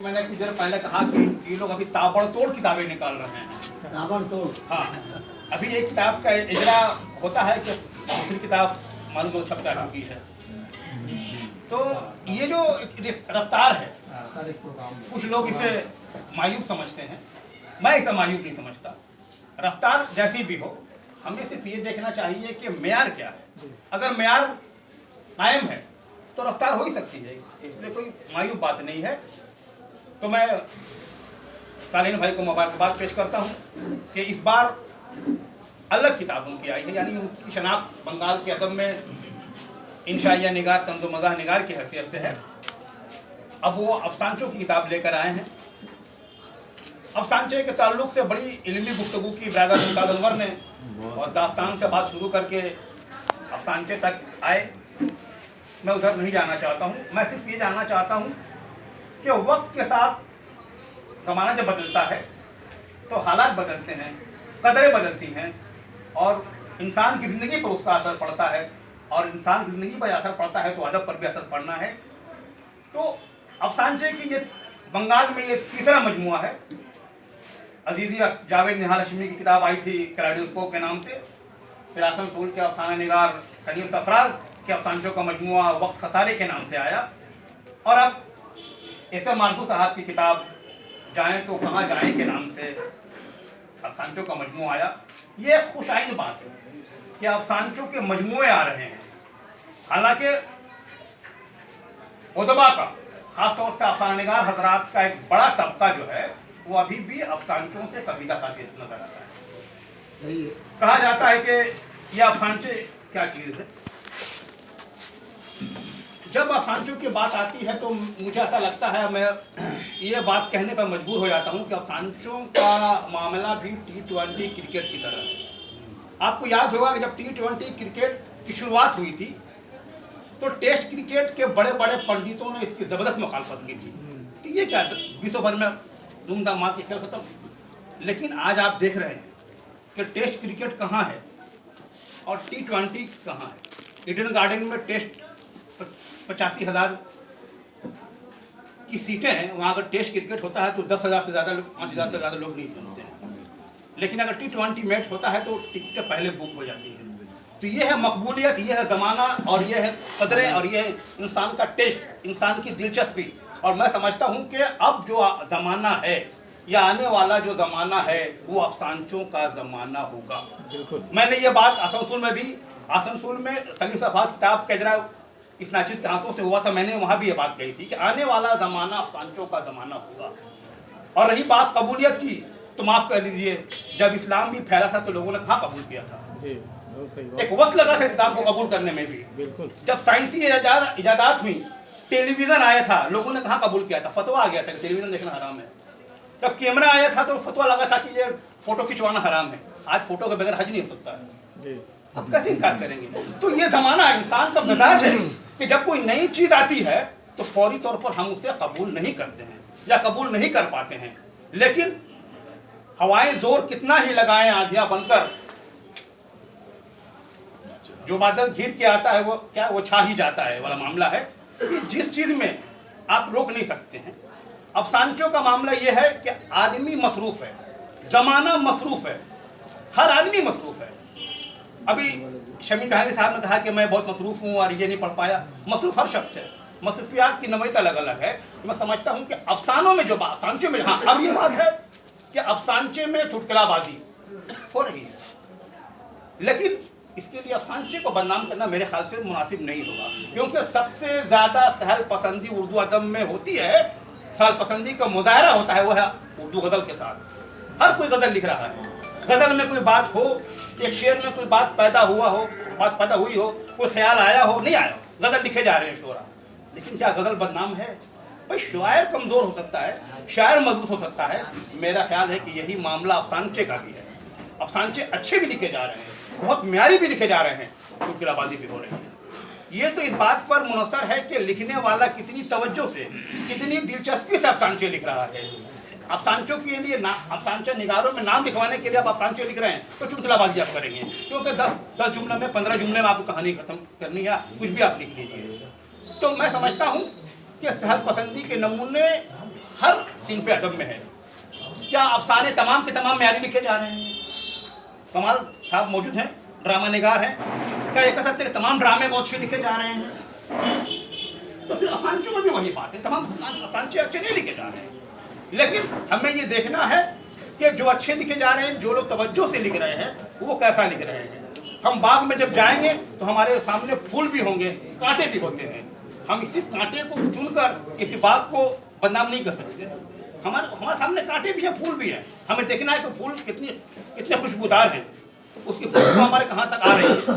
मैंने कुछ देर पहले कहा कि ये लोग अभी ताबड़तोड़ किताबें निकाल रहे हैं। ताबड़तोड़। हाँ, अभी एक किताब का इजरा होता है कि दूसरी किताब मान लो छपता चुकी है। तो ये जो रफ्तार है, कुछ लोग इसे मायूब समझते हैं, मैं इसे मायूब नहीं समझता। रफ्तार जैसी भी हो, हमें सिर्फ ये देखना चाहिए कि मेयार क्या है। अगर मेयार कायम है तो रफ्तार हो ही सकती है, इसलिए कोई मायूब बात नहीं है। तो मैं सालीन भाई को मुबारकबाद पेश करता हूँ कि इस बार अलग किताब उनकी आई है, यानी उनकी शनाख्त बंगाल के अदब में इंशाइया निगार तंज़ो मज़ाह निगार की हैसियत से है। अब वो अफसानचों की किताब लेकर आए हैं। अफसानचे के ताल्लुक से बड़ी इल्मी गुफ्तगू की ब्रदर मुमताज़ अनवर ने, और दास्तान से बात शुरू करके अफसानचे तक आए। मैं उधर नहीं जाना चाहता हूँ, मैं सिर्फ ये जानना चाहता हूँ कि वक्त के साथ ज़माना जब बदलता है तो हालात बदलते हैं, कदरें बदलती हैं, और इंसान की ज़िंदगी पर उसका असर पड़ता है, और इंसान की ज़िंदगी पर असर पड़ता है तो अदब पर भी असर पड़ना है। तो अफसानचे की ये बंगाल में ये तीसरा मजमुआ है। अजीज़ी जावेद निहाल हशमी की किताब आई थी कैलेडोस्कोप के नाम से, फिर आसन सूल के अफसाना निगार सलीम सफराज के अफसानचों का मजमुआ वक्त खसारे के नाम से आया, और अब ऐसे मारफू साहब की किताब जाएं तो कहाँ जाएं के नाम से अफसानचों का मजमू आया। ये खुशाइन बात है कि अफसानचों के मजमुए आ रहे हैं। हालांकि उदबा का, ख़ासतौर से अफसाना निगार हजरात का एक बड़ा तबका जो है वो अभी भी अफसानचों से कबीला खातिर नजर आता है। कहा जाता है कि यह अफसानचे क्या चीज़ है। जब अफसानचों की बात आती है तो मुझे ऐसा लगता है, मैं ये बात कहने पर मजबूर हो जाता हूँ कि अफसानचों का मामला भी T20 क्रिकेट की तरह है। आपको याद होगा कि जब T20 क्रिकेट की शुरुआत हुई थी तो टेस्ट क्रिकेट के बड़े बड़े पंडितों ने इसकी ज़बरदस्त मुखालफत की थी कि ये क्या विश्व भर में धूमधाम मार के खेल खत्म। लेकिन आज आप देख रहे हैं कि टेस्ट क्रिकेट कहाँ है और T20 कहाँ है। ईडन गार्डन में टेस्ट 85,000 की सीटें हैं, वहाँ अगर टेस्ट क्रिकेट होता है तो 10,000 से ज़्यादा लोग, 5,000 से ज़्यादा लोग नहीं पहुँचते हैं। लेकिन अगर T20 मैच होता है तो टिकटें पहले बुक हो जाती हैं। तो ये है मकबूलियत, ये है ज़माना, और ये है कदरें, और ये है इंसान का टेस्ट, इंसान की दिलचस्पी। और मैं समझता हूँ कि अब जो ज़माना है या आने वाला जो ज़माना है वो अफसानचों का ज़माना होगा। मैंने ये बात आसनसोल में सलीम सफाज किताब का इजरा इस नाचिज़ के हाथों से हुआ था, मैंने वहाँ भी ये बात कही थी कि आने वाला ज़माना अफसानचों का ज़माना होगा। और रही बात कबूलियत की, तो माफ़ कर लीजिए, जब इस्लाम भी फैला था तो लोगों ने कहाँ कबूल किया था। एक वक्त लगा था इस्लाम को कबूल करने में भी। जब साइंसी इजादात हुई, टेलीविज़न आया था, लोगों ने कहाँ कबूल किया था। फतवा आ गया था कि टेलीविज़न देखना हराम है। जब कैमरा आया था तो फतवा लगा था कि ये फ़ोटो खिंचवाना हराम है। आज फ़ोटो के बगैर हज नहीं हो सकता है, अब कैसे इनकार करेंगे। तो ये ज़माना इंसान का मिजाज है कि जब कोई नई चीज़ आती है तो फौरी तौर पर हम उसे कबूल नहीं करते हैं या कबूल नहीं कर पाते हैं। लेकिन हवाएं जोर कितना ही लगाएं आंधियां बनकर, जो बादल घिर के आता है वो छा ही जाता है वाला मामला है कि जिस चीज़ में आप रोक नहीं सकते हैं। अफसानचों का मामला ये है कि आदमी मसरूफ़ है, ज़माना मसरूफ़ है, हर आदमी मसरूफ़ है। अभी शमीम भाई साहब ने कहा कि मैं बहुत मसरूफ़ हूँ और ये नहीं पढ़ पाया। मसरूफ़ हर शख्स है, मसरूफियात की नवैत अलग अलग है। तो मैं समझता हूँ कि अफसानों में जो अफसानचे में, हाँ अब ये बात है कि अफसानचे में चुटकुलाबाजी हो रही है, लेकिन इसके लिए अफसानचे को बदनाम करना मेरे ख्याल से मुनासिब नहीं होगा, क्योंकि सबसे ज़्यादा सहल पसंदी उर्दू अदब में होती है, सहल पसंदी का मुजाहरा होता है वो है उर्दू गज़ल के साथ। हर कोई गज़ल लिख रहा है, गज़ल में कोई बात हो, एक शेर में कोई बात पैदा हुई हो, कोई ख्याल आया हो, नहीं आया, गज़ल लिखे जा रहे हैं शोरा। लेकिन क्या गज़ल बदनाम है? भाई शायर कमज़ोर हो सकता है, शायर मजबूत हो सकता है। मेरा ख्याल है कि यही मामला अफसानचे का भी है। अफसानचे अच्छे भी लिखे जा रहे हैं, बहुत म्यारी भी लिखे जा रहे हैं, चुटकुलाबाजी भी हो रही है। ये तो इस बात पर मुनसर है कि लिखने वाला कितनी तवज्जो से, कितनी दिलचस्पी से अफसानचे लिख रहा है। अफसानचों के लिए अफसानचा निगारों में नाम लिखवाने के लिए आप अफसानचे लिख रहे हैं तो चुटकुलाबाजी आप करेंगे, क्योंकि 10 जुमले में 15 जुमले में आपको कहानी खत्म करनी है, कुछ भी आप लिख लीजिए। तो मैं समझता हूँ कि सहल पसंदी के नमूने हर सिनफ अदब में है। क्या अफसाने तमाम के तमाम म्यारी लिखे जा रहे हैं? कमाल साहब मौजूद हैं, ड्रामा निगार हैं, क्या ये कह सकते हैं तमाम ड्रामे बहुत अच्छे लिखे जा रहे हैं? तो फिर अफसानचों में भी वही बात है, तमाम अफसानचे अच्छे नहीं लिखे जा रहे हैं। लेकिन हमें ये देखना है कि जो अच्छे लिखे जा रहे हैं, जो लोग तवज्जो से लिख रहे हैं, वो कैसा लिख रहे हैं। हम बाग में जब जाएंगे तो हमारे सामने फूल भी होंगे, कांटे भी होते हैं। हम इसी कांटे को चुनकर किसी बाग को बदनाम नहीं कर सकते। हमारे सामने कांटे भी हैं, फूल भी हैं। हमें देखना है कि फूल कितने खुशबूदार हैं, उसकी खुशबू हमारे कहाँ तक आ रही है।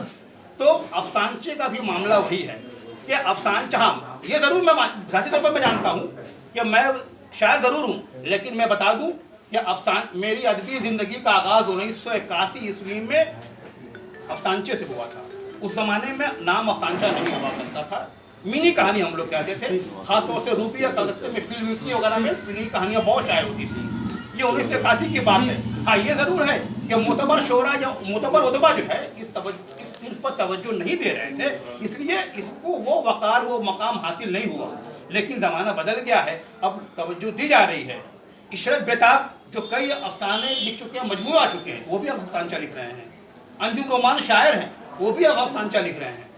तो अफसानचे का भी मामला वही है कि अफसानचा, ये ज़रूर मैं ज़ाती तौर पर मैं जानता हूँ कि मैं शायर ज़रूर हूँ, लेकिन मैं बता दूँ कि मेरी अदबी ज़िंदगी का आगाज़ 1981 ईस्वी में अफसानचे से हुआ था। उस ज़माने में नाम अफसानचा नहीं हुआ करता था, मिनी कहानी हम लोग कहते थे। खासतौर से रूपी या कलकत्ते में फिल्म वीकली वगैरह में मिनी कहानियाँ बहुत शाये होती थी। ये 1981 की बात है। हाँ, ये ज़रूर है कि मोतबर शोरा या मोतबर उदबा जो है इस पर तवज्जो नहीं दे रहे थे, इसलिए इसको वो वकार वो मकाम हासिल नहीं हुआ। लेकिन ज़माना बदल गया है, अब तवज्जो दी जा रही है। इशरत बेताब जो कई अफसाने लिख चुके हैं, मजमू आ चुके हैं, वो भी अब अफसानचा लिख रहे हैं। अंजुम रोमान शायर हैं, वो भी अब अफसानचा लिख रहे हैं।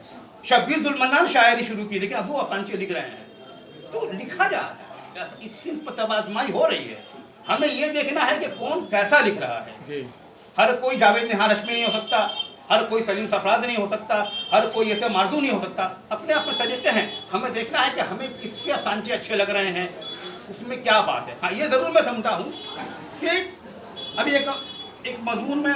शब्बीर दुल मन्नान शायरी शुरू की, लेकिन अब वो अफसानचे लिख रहे हैं। तो लिखा जा रहा है, इस सिंह पर तबाज़माई हो रही है। हमें ये देखना है कि कौन कैसा लिख रहा है। हर कोई जावेद निहार हाशमी नहीं हो सकता, हर कोई सलीम सफराद नहीं हो सकता, हर कोई ऐसे मार्दू नहीं हो सकता। अपने आप में तरीके हैं। हमें देखना है कि हमें किसके अफसानचे अच्छे लग रहे हैं, उसमें क्या बात है। हाँ, ये ज़रूर मैं समझता हूँ कि अभी एक मजमून में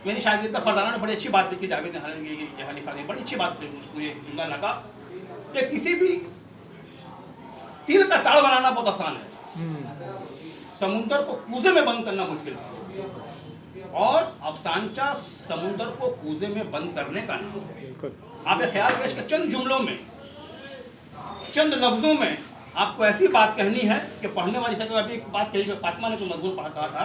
मेरी शागिर्दा फरदाना ने बड़ी अच्छी बात लिखी, जावेद निहार ने यहाँ लिखा है, बड़ी अच्छी बात मुझे जुमला लगा कि किसी भी तिल का ताड़ बनाना बहुत आसान है, समुद्र को कूजे में बंद करना मुश्किल है। और अफसानचा समुद्र को कूजे में बंद करने का नाम है। आप ये ख्याल पेश कर, चंद जुमलों में, चंद लफ्जों में आपको ऐसी बात कहनी है कि पढ़ने वाली से अभी एक बात कही, फातिमा ने तो मजमून पढ़ा कहा था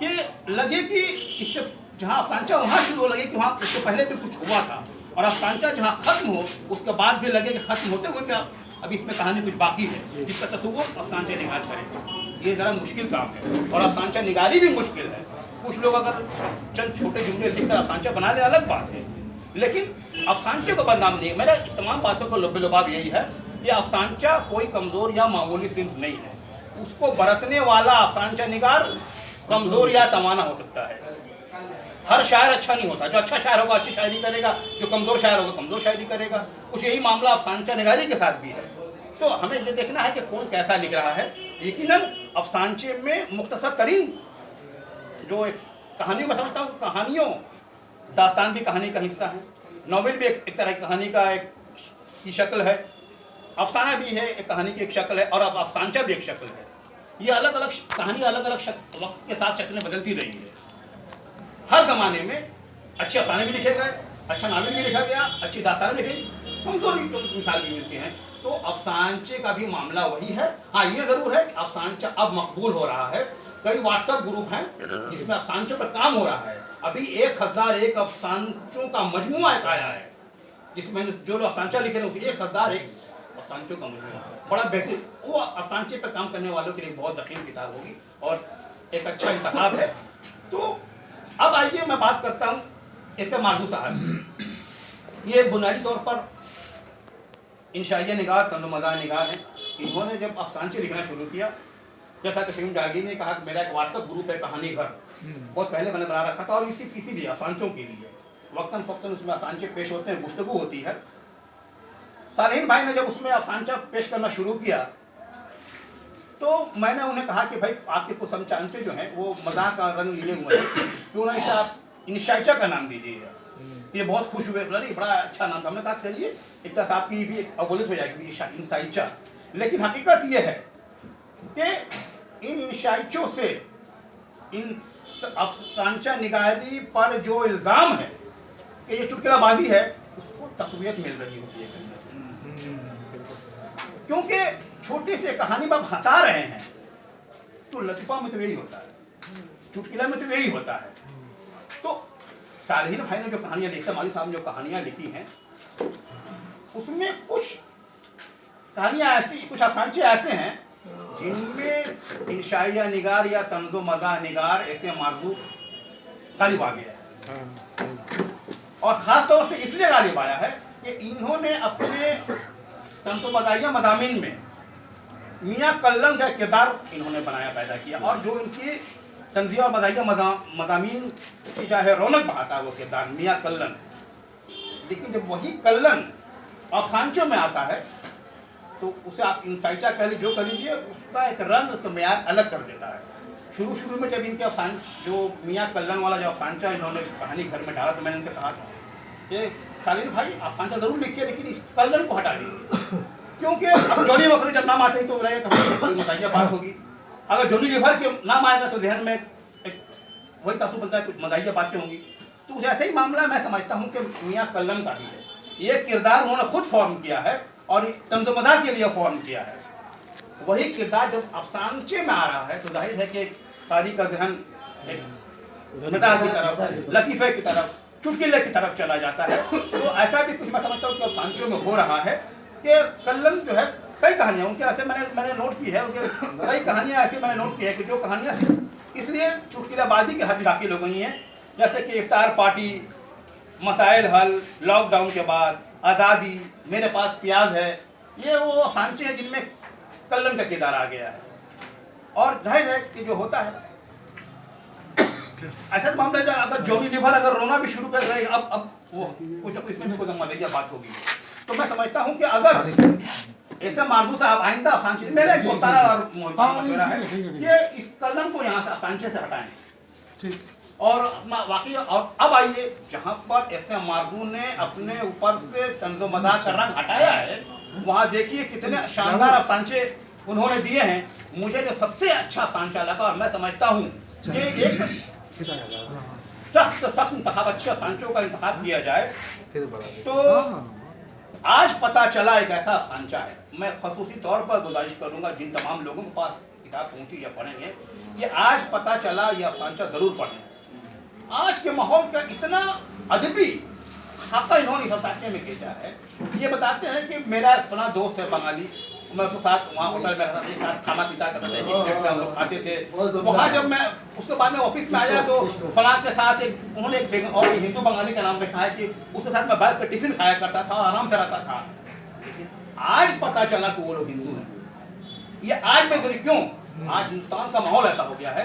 कि लगे कि इससे जहाँ अफसानचा वहाँ शुरू हो, लगे कि वहाँ उससे पहले भी कुछ हुआ था, और अफसानचा जहाँ खत्म हो उसके बाद भी लगे कि खत्म होते हुए भी अभी इसमें कहानी कुछ बाकी है, जिसका तसव्वुर अफसानचा निगार करे। ये ज़रा मुश्किल काम है, और अफसानचा निगारी भी मुश्किल है। कुछ लोग अगर चंद छोटे जुमले लिखकर अफसानचा बना ले, अलग बात है, लेकिन अफसानचे को बदनाम नहीं। मेरा तमाम बातों का लुभाव यही है कि अफसानचा कोई कमज़ोर या मामूली सिंफ नहीं है। उसको बरतने वाला अफसानचा निगार कमज़ोर या तवाना हो सकता है। हर शायर अच्छा नहीं होता। जो अच्छा शायर होगा अच्छी शायरी करेगा, जो कमज़ोर शायर होगा कमज़ोर शायरी करेगा। कुछ यही मामला अफसानचा निगारी के साथ भी है। तो हमें ये देखना है कि कौन कैसा लिख रहा है। यकीनन अफसानचे में मुख्तसर तरीन जो एक कहानियों में समझता हूँ, कहानियों दास्तान भी कहानी का हिस्सा है, नॉवेल भी एक तरह की कहानी का एक की शक्ल है, अफसाना भी है एक कहानी की एक शक्ल है, और अब अफसानचा भी एक शक्ल है। ये अलग अलग कहानी अलग अलग वक्त के साथ शक्लें बदलती रही है। हर ज़माने में अच्छे अफसाने भी लिखे गए, अच्छा नावल भी लिखा गया, अच्छी दास्तान भी लिखी, कमज़ोर मिसाल भी मिलती हैं। तो अफसानचे का भी मामला वही है। हाँ, ये ज़रूर है कि अफसानचा अब मकबूल हो रहा है। कई व्हाट्सएप ग्रुप हैं जिसमें अफसानचों पर काम हो रहा है। अभी 1001 अफसानचों का मजमूआ एक आया है, जिसमें जो लोग अफसानचा लिखे हैं 1001 अफसानचों का मजमूआ, बड़ा बेहतरीन। वो अफसानचे पर काम करने वालों के लिए बहुत यकीन किताब होगी और एक अच्छा इंतखाब है। तो अब आइए मैं बात करता हूँ इससे माधू साहब। ये बुनियादी तौर पर इंशाइया निगार, तंज़ुमज़ा निगार हैं। इन्होंने जब अफसानचे लिखना शुरू किया, जैसा कि शमीम जागीर ने कहा कि मेरा एक व्हाट्सएप ग्रुप है कहानी घर, बहुत पहले मैंने बना रखा था, और इसीलिए अफसानचों के लिए वक्तन फ़क्तन उसमें अफसानचे पेश होते हैं, गुफ्तगू होती है। सालीन भाई ने जब उसमें अफसानचा पेश करना शुरू किया तो मैंने उन्हें कहा कि भाई आपके कुछ अफसानचे जो हैं वो मज़ाक का रंग लिए हुए हैं, क्यों ना इसे आप इंशाइचा का नाम दीजिएगा। ये बहुत खुश हुए, बोला बड़ा अच्छा नाम था। हमने कहा करिए, एक तरह आपकी भी एक अवलियत हो जाएगी इंशाइचा। लेकिन हकीकत ये है कि इन इंशाइचों से, इन अफसानचा निगारी पर जो इल्ज़ाम है कि ये चुटकुलाबाजी है, उसको तक़वियत मिल रही होती है, क्योंकि छोटी सी कहानी में आप हंसा रहे हैं तो लतीफ़ा में तो यही होता है, चुटकुला में तो यही होता है। तो सालिहीन भाई ने जो कहानियाँ लिखी, हमारी साहब जो कहानियाँ लिखी हैं, उसमें कुछ कहानियाँ ऐसी, कुछ अफसानचे ऐसे हैं जिनमें इंशाइया निगार या तंजो मज़ा निगार ऐसे मारदू गालिब आ गया है। और ख़ास तौर से इसलिए गालिब आया है कि इन्होंने अपने तंजो मज़ाहिया मज़ामीन में मियाँ कल्लन का किरदार इन्होंने बनाया पैदा किया, और जो इनकी तंज़िया और मज़ाहिया मज़ामीन की चाहे रौनक बढ़ाता है वो किरदार मियाँ कल्लन। लेकिन जब वही कल्लन अफसानचों में आता है तो उसे आप इंसाइचा कह लीजिए, जो कह लीजिए, उसका एक रंग तो म्यार अलग कर देता है। शुरू में जब इनके अफसान जो मियाँ कल्लन वाला जो अफसानचा इन्होंने कहानी घर में डाला तो मैंने इनसे कहा था कि सालिन भाई अफसानचा जरूर लिखिए लेकिन इस कल्लन को हटा दीजिए, क्योंकि अब जॉनी वॉकर जब नाम आते ही तो कोई मज़ाहिया बात होगी, अगर जॉनी लीवर के नाम आएगा तो जहन में एक वही तासुब बनता है, कुछ मज़ाहिया बातें होंगी। तो ऐसा ही मामला मैं समझता हूँ कि मियाँ कल्लन का भी है। ये किरदार उन्होंने खुद फॉर्म किया है और तंज़ो-मज़ा के लिए फॉर्म किया है। वही किरदार जब अफसानचे में आ रहा है तो जाहिर है कि कारी का जहन एक मज़ाक की तरफ, लतीफ़े की तरफ, चुटकुले की तरफ चला जाता है। तो ऐसा भी कुछ मैं समझता हूँ कि अफसानचों में हो रहा है कि कल्लन जो है, कई कहानियाँ उनके ऐसे मैंने नोट की है, उनके कई कहानियाँ ऐसी मैंने नोट की है कि जो कहानियाँ इसलिए चुटकुलेबाजी के हद दाखिल हो गई हैं, जैसे कि इफ्तार पार्टी, मसाइल हल, लॉकडाउन के बाद, आज़ादी, मेरे पास प्याज है, ये वो सांचे हैं जिनमें कल्लन का किरदार आ गया है। और जाहिर है कि जो होता है ऐसा मामला है, अगर जॉनी लीवर अगर रोना भी शुरू कर रहे हैं, अब वो कुछ न कुछ इसमें कोई मज़ाहिया बात होगी। तो मैं समझता हूँ कि अगर ऐसे मारदू साहब आइंदा सांचे, मेरा एक दोस्ताना और मशवरा है कि इस कल्लन को यहाँ से सांचे से हटाएं और अपना वाकई। और अब आइए जहाँ पर ऐसे मारदू ने अपने ऊपर से तंज़ो-मज़ा का रंग हटाया है, वहाँ देखिए कितने शानदार अफसानचे उन्होंने दिए हैं। मुझे जो सबसे अच्छा अफसानचा लगा और मैं समझता हूँ कि एक सख्त इंतखाब, अच्छे अफसानचों का इंतखाब किया जाए तो आज पता चला एक ऐसा अफसानचा है। मैं खसूसी तौर पर गुजारिश करूँगा जिन तमाम लोगों के पास किताब पहुँची या पढ़ेंगे, ये आज पता चला ये अफसानचा ज़रूर पढ़ें। आज के माहौल का इतना अदबी खाका इन्होंने इस अफसाने में खींचा है। ये बताते हैं कि मेरा फला दोस्त है बंगाली, मैं उसके साथ वहाँ होटल में रहता था, एक साथ खाना पीता करता था, एक प्लेट में हम लोग खाते थे। वहाँ जब मैं उसके बाद में ऑफिस में आया तो फला के साथ उन्होंने एक और हिंदू बंगाली का नाम रखा है कि उसके साथ मैं बैठ कर टिफिन खाया करता था, आराम से रहता था। लेकिन आज पता चला कि वो लोग हिंदू हैं। ये आज मैं क्यों, आज हिंदुस्तान का माहौल ऐसा हो गया है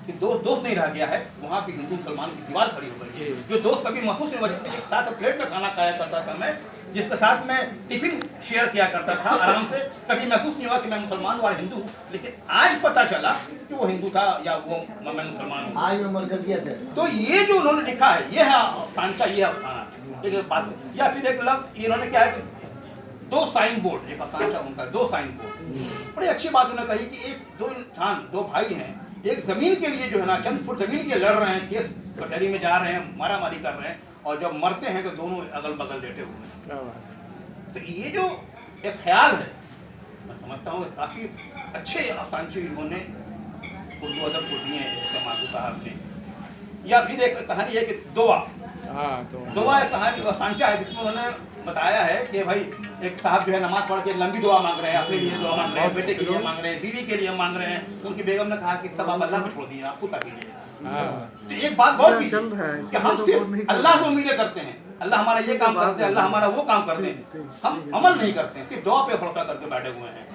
कि दोस्त नहीं रह गया है, वहाँ पे हिंदू मुसलमान की दीवार खड़ी हो गई है। जो दोस्त कभी महसूस नहीं हुआ, जिसके साथ प्लेट में खाना खाया करता था मैं, जिसके साथ मैं टिफिन शेयर किया करता था आराम से, कभी महसूस नहीं हुआ कि मैं मुसलमान और हिंदू हूँ। लेकिन आज पता चला कि वो हिंदू था या वो मैं मुसलमान हूँ। आज में मरकजियत है। तो ये जो उन्होंने लिखा है, ये है अफसानचा, ये है अफसाना। एक बात, या फिर एक लफ्ज़ इन्होंने क्या है, दो साइन बोर्ड, एक अफसानचा उनका, दो साइन बोर्ड। बड़ी अच्छी बात उन्होंने कही कि एक दो इंसान, दो भाई हैं, एक जमीन के लिए जो है ना चंद फुट जमीन के लड़ रहे हैं, केस कचहरी में जा रहे हैं, मारामारी कर रहे हैं, और जब मरते हैं तो दोनों अगल बगल लेटे हुए हैं। तो ये जो एक ख्याल है, मैं समझता हूँ काफ़ी अच्छे अफसानचे इन्होंने उर्दू अदब को दिए हैं माधू साहब ने। या फिर एक कहानी है कि दोआ एक कहानी अफसानचा है जिसमें उन्होंने बताया है कि भाई एक साहब जो है नमाज पढ़ के लंबी दुआ मांग रहे हैं, अपने लिए दुआ मांग रहे हैं, बेटे के लिए मांग रहे हैं, बीवी के लिए मांग रहे हैं। तो उनकी बेगम ने कहा कि सब आप अल्लाह को छोड़ दिए, आप खुद कर लीजिए। तो एक बात बहुत की कि हम सिर्फ अल्लाह से उम्मीदें करते हैं, अल्लाह हमारा ये काम करते हैं, अल्लाह हमारा वो काम करते हैं, हम अमल नहीं करते हैं, सिर्फ दुआ पे भरोसा करके बैठे हुए हैं।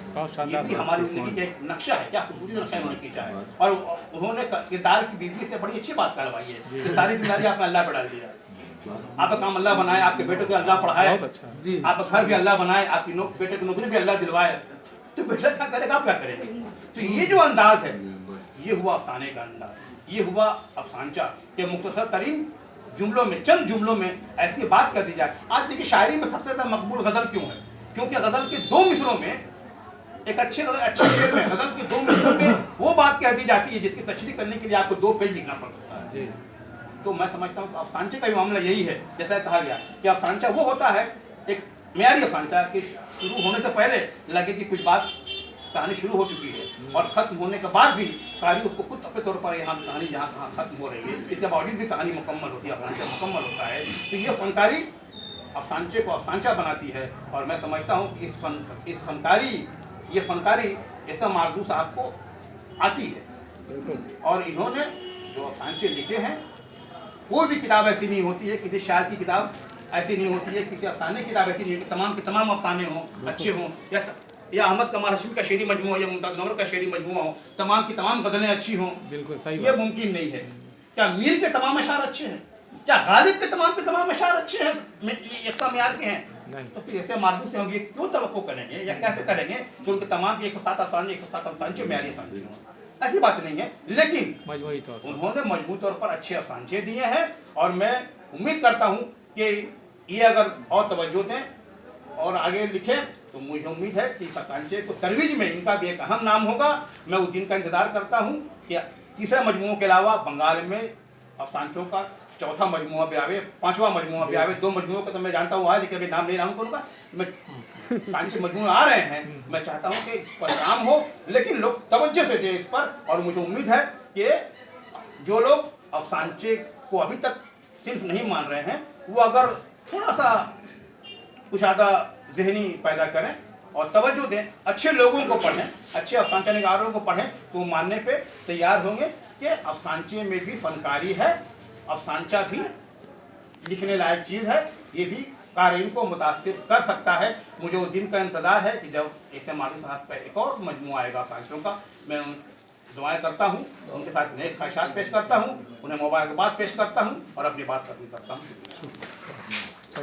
ये भी हमारी जिंदगी का एक नक्शा है, क्या खूबसूरत नक्शा इन्होंने खींचा है। और उन्होंने किरदार की बीवी से बड़ी अच्छी बात करवाई है कि सारी जिम्मेदारी आपने अल्लाह पे डाल दिया। आपका काम अल्लाह बनाए, आपके बेटे को अल्लाह पढ़ाए, आपका घर भी अल्लाह बनाए, आपकी बेटे को नौकरी भी अल्लाह दिलवाए, तो बेटा क्या करेगा, आप क्या करेंगे। तो ये जो अंदाज है, ये हुआ अफसाने का अंदाज, ये हुआ अफसानचा के मुख्तसर तरीन जुमलों में, चंद जुमलों में ऐसी बात कर दी जाए। आज देखिए शायरी में सबसे ज़्यादा मकबूल गज़ल क्यों है, क्योंकि गज़ल के दो मिसरों में, एक अच्छे शेर में गज़ल के दो मिसरों में वो बात कह दी जाती है जिसकी तशरीह करने के लिए आपको 2 पेज लिखना पड़ सकता है। तो मैं समझता हूँ अफसानचे का भी मामला यही है, जैसा कहा गया कि अफसानचा वो होता है एक मेयारी अफसानचा कि शुरू होने से पहले लगे कि कुछ बात कहानी शुरू हो चुकी है और ख़त्म होने के बाद भी कारी उसको खुद अपने तौर पर यहाँ कहानी जहाँ कहाँ ख़त्म हो रही है, इसके बावजूद भी कहानी मुकम्मल होती है, अफसानचा मुकम्मल होता है। तो ये फनकारी अफसानचे को अफसानचा बनाती है। और मैं समझता हूँ कि ये फनकारी ऐसा मालदू साहब को आती है। और इन्होंने जो अफसाने लिखे हैं, कोई भी किताब ऐसी नहीं होती है, किसी शायर की किताब ऐसी नहीं होती है, किसी अफसाने की किताब ऐसी नहीं होती, तमाम के तमाम अफसाने हों, अच्छे हों, या अहमद कमाल हशमी का शेरी मजमू हो, या मुमताज़ नवर का शेरी मजमू हो, तमाम की तमाम गज़लें अच्छी हों, बिल्कुल सही, ये मुमकिन नहीं है। क्या मीर के तमाम अशार अच्छे हैं? क्या गालिब के तमाम अशार अच्छे हैं, यकसा मेयार के हैं? तो फिर ऐसे मालदू से हम ये क्यों तवक्को करेंगे या कैसे करेंगे कि उनके तमाम 107 अफसाने मेयारी अफसाने हों? ऐसी बात नहीं है। लेकिन मजमूई तौर पर उन्होंने मजबूत तौर पर अच्छे अफसाने दिए हैं, और मैं उम्मीद करता हूँ कि ये अगर और तवज्जो दें और आगे लिखें तो मुझे उम्मीद है कि इस अफसाने को तरवीज में इनका भी एक अहम नाम होगा। मैं उस दिन का इंतज़ार करता हूँ कि तीसरे मजमूओं के अलावा बंगाल में अफसानों का चौथा मजमुआ भी आवे, पांचवा मजमुआ भी आवे। 2 मजमुओं का तो मैं जानता हूँ, लेकिन अभी नाम नहीं नाम करूँगा। मैं 5-6 मजमुए आ रहे हैं, मैं चाहता हूँ कि इस पर काम हो, लेकिन लोग तवज्जो से दें इस पर। और मुझे उम्मीद है कि जो लोग अफसाने को अभी तक सिर्फ नहीं मान रहे हैं, वो अगर थोड़ा सा कुशादा ज़हनी पैदा करें और तवज्जो दें, अच्छे लोगों को पढ़ें, अच्छे अफसाने निगारों को पढ़ें, तो वो मानने पे तैयार होंगे कि अफसाने में भी फनकारी है, अफसाना भी लिखने लायक चीज़ है, ये भी क़ारीन को मुतासिर कर सकता है। मुझे उस दिन का इंतज़ार है कि जब ऐसे मालूम साहब का एक और मजमू आएगा अफसानों का। मैं दुआएं करता हूँ, उनके साथ नए ख्वाहिशात पेश करता हूँ, उन्हें मुबारकबाद पेश करता हूँ और अपनी बात खत्म करता हूँ।